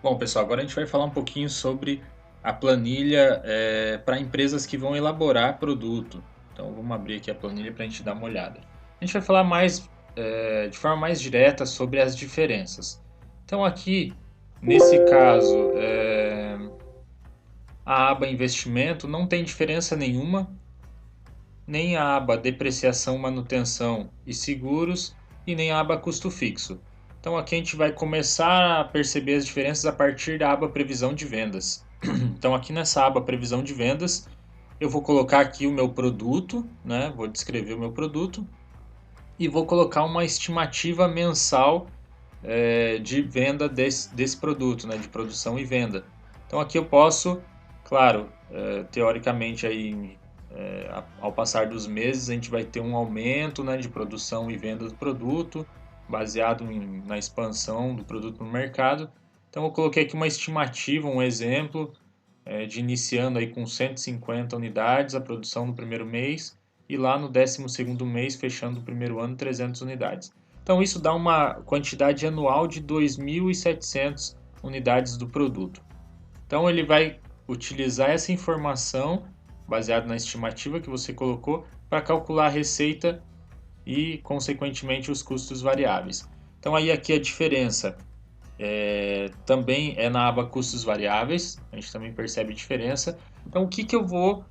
Bom, pessoal, agora a gente vai falar um pouquinho sobre a planilha para empresas que vão elaborar produto. Então, vamos abrir aqui a planilha para a gente dar uma olhada. A gente vai falar de forma mais direta sobre as diferenças. Então, aqui, nesse caso, a aba investimento não tem diferença nenhuma, nem a aba depreciação, manutenção e seguros, e nem a aba custo fixo. Então aqui a gente vai começar a perceber as diferenças a partir da aba previsão de vendas. Então aqui nessa aba previsão de vendas, eu vou colocar aqui o meu produto, né? Vou descrever o meu produto e vou colocar uma estimativa mensal de venda desse produto, né? De produção e venda. Então aqui eu posso, claro, teoricamente aí ao passar dos meses a gente vai ter um aumento, né, de produção e venda do produto, baseado na expansão do produto no mercado. Então eu coloquei aqui uma estimativa, um exemplo, de iniciando aí com 150 unidades a produção no primeiro mês e lá no 12º mês, fechando o primeiro ano, 300 unidades. Então isso dá uma quantidade anual de 2.700 unidades do produto. Então ele vai utilizar essa informação, baseado na estimativa que você colocou, para calcular a receita e, consequentemente, os custos variáveis. Então aí aqui a diferença também é na aba custos variáveis, a gente também percebe a diferença. Então o que eu vou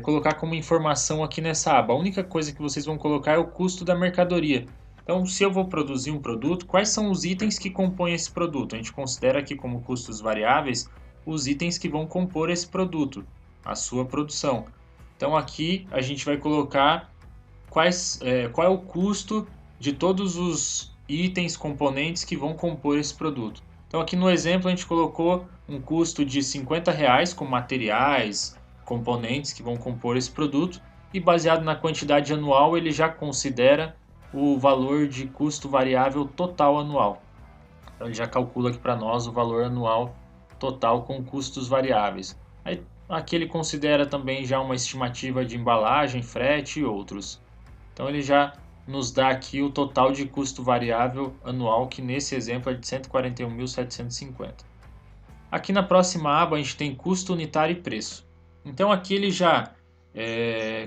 colocar como informação aqui nessa aba? A única coisa que vocês vão colocar é o custo da mercadoria. Então, se eu vou produzir um produto, quais são os itens que compõem esse produto? A gente considera aqui como custos variáveis os itens que vão compor esse produto, a sua produção. Então, aqui a gente vai colocar qual é o custo de todos os itens, componentes que vão compor esse produto. Então, aqui no exemplo, a gente colocou um custo de R$ 50 com materiais, componentes que vão compor esse produto, e baseado na quantidade anual, ele já considera o valor de custo variável total anual. Então ele já calcula aqui para nós o valor anual total com custos variáveis. Aí, aqui ele considera também já uma estimativa de embalagem, frete e outros. Então ele já nos dá aqui o total de custo variável anual, que nesse exemplo é de 141.750. Aqui na próxima aba a gente tem custo unitário e preço. Então aqui ele já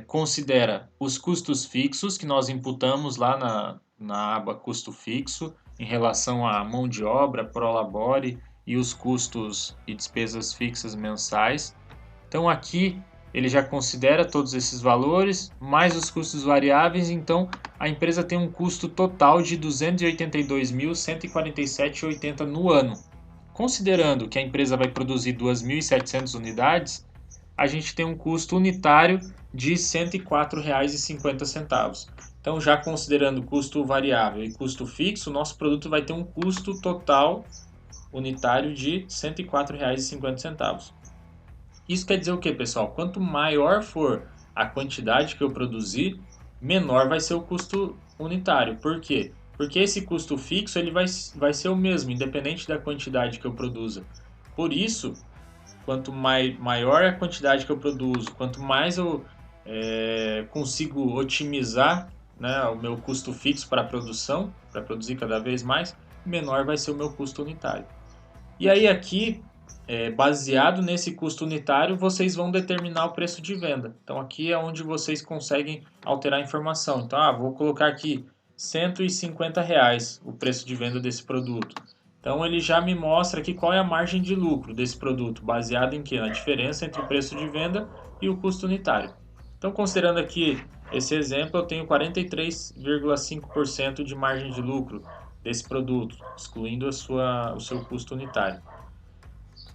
considera os custos fixos que nós imputamos lá na aba custo fixo em relação à mão de obra, prolabore e os custos e despesas fixas mensais. Então aqui ele já considera todos esses valores, mais os custos variáveis, então a empresa tem um custo total de R$ 282.147,80 no ano. Considerando que a empresa vai produzir 2.700 unidades, a gente tem um custo unitário de R$ 104,50. Então, já considerando custo variável e custo fixo, nosso produto vai ter um custo total unitário de R$ 104,50. Isso quer dizer o que, pessoal? Quanto maior for a quantidade que eu produzir, menor vai ser o custo unitário. Por quê? Porque esse custo fixo ele vai ser o mesmo, independente da quantidade que eu produza. Por isso, quanto maior a quantidade que eu produzo, quanto mais eu consigo otimizar, né, o meu custo fixo para a produção, para produzir cada vez mais, menor vai ser o meu custo unitário. E aí aqui, baseado nesse custo unitário, vocês vão determinar o preço de venda. Então aqui é onde vocês conseguem alterar a informação. Então, vou colocar aqui R$ 150 o preço de venda desse produto. Então ele já me mostra aqui qual é a margem de lucro desse produto, baseado em quê? Na diferença entre o preço de venda e o custo unitário. Então, considerando aqui esse exemplo, eu tenho 43,5% de margem de lucro desse produto, excluindo o seu custo unitário.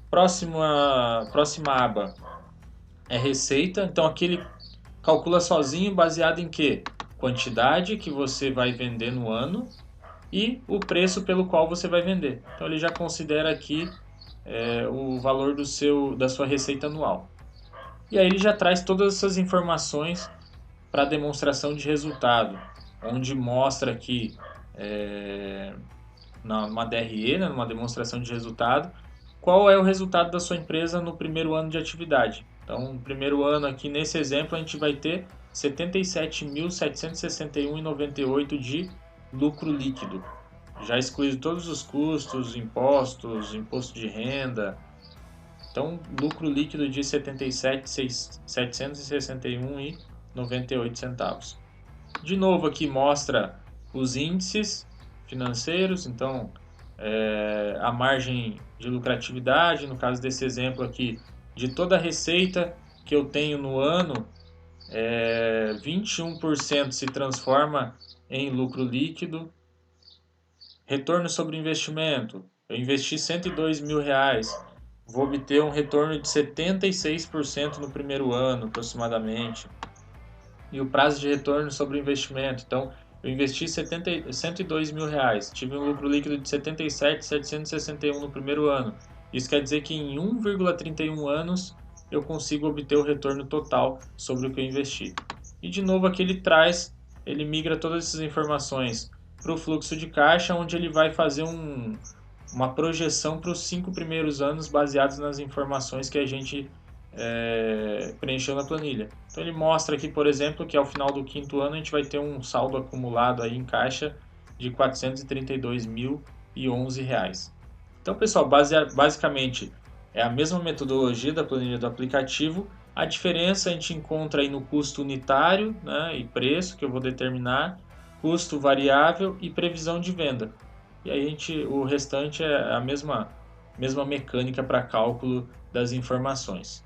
Próxima aba é receita. Então aqui ele calcula sozinho baseado em quê? Quantidade que você vai vender no ano e o preço pelo qual você vai vender. Então ele já considera aqui o valor da sua receita anual. E aí ele já traz todas essas informações para demonstração de resultado, onde mostra aqui numa DRE, né, numa demonstração de resultado, qual é o resultado da sua empresa no primeiro ano de atividade. Então, no primeiro ano aqui, nesse exemplo, a gente vai ter R$ 77.761,98 de lucro líquido. já excluído todos os custos, impostos, imposto de renda. Então, lucro líquido de 77.761,98 centavos. De novo aqui mostra os índices financeiros, então a margem de lucratividade, no caso desse exemplo aqui, de toda a receita que eu tenho no ano, 21% se transforma em lucro líquido. Retorno sobre investimento, eu investi R$ 102.000, vou obter um retorno de 76% no primeiro ano, aproximadamente. E o prazo de retorno sobre o investimento, então eu investi R$ 102.000, tive um lucro líquido de 77.761 no primeiro ano. Isso quer dizer que em 1,31 anos eu consigo obter o retorno total sobre o que eu investi. E de novo aqui ele migra todas essas informações para o fluxo de caixa, onde ele vai fazer uma projeção para os 5 primeiros anos baseados nas informações que a gente preencheu na planilha. Então ele mostra aqui, por exemplo, que ao final do quinto ano a gente vai ter um saldo acumulado aí em caixa de R$ 432.011. Então, pessoal, basicamente é a mesma metodologia da planilha do aplicativo. A diferença a gente encontra aí no custo unitário, né, e preço que eu vou determinar, custo variável e previsão de venda. E aí o restante é a mesma mecânica para cálculo das informações.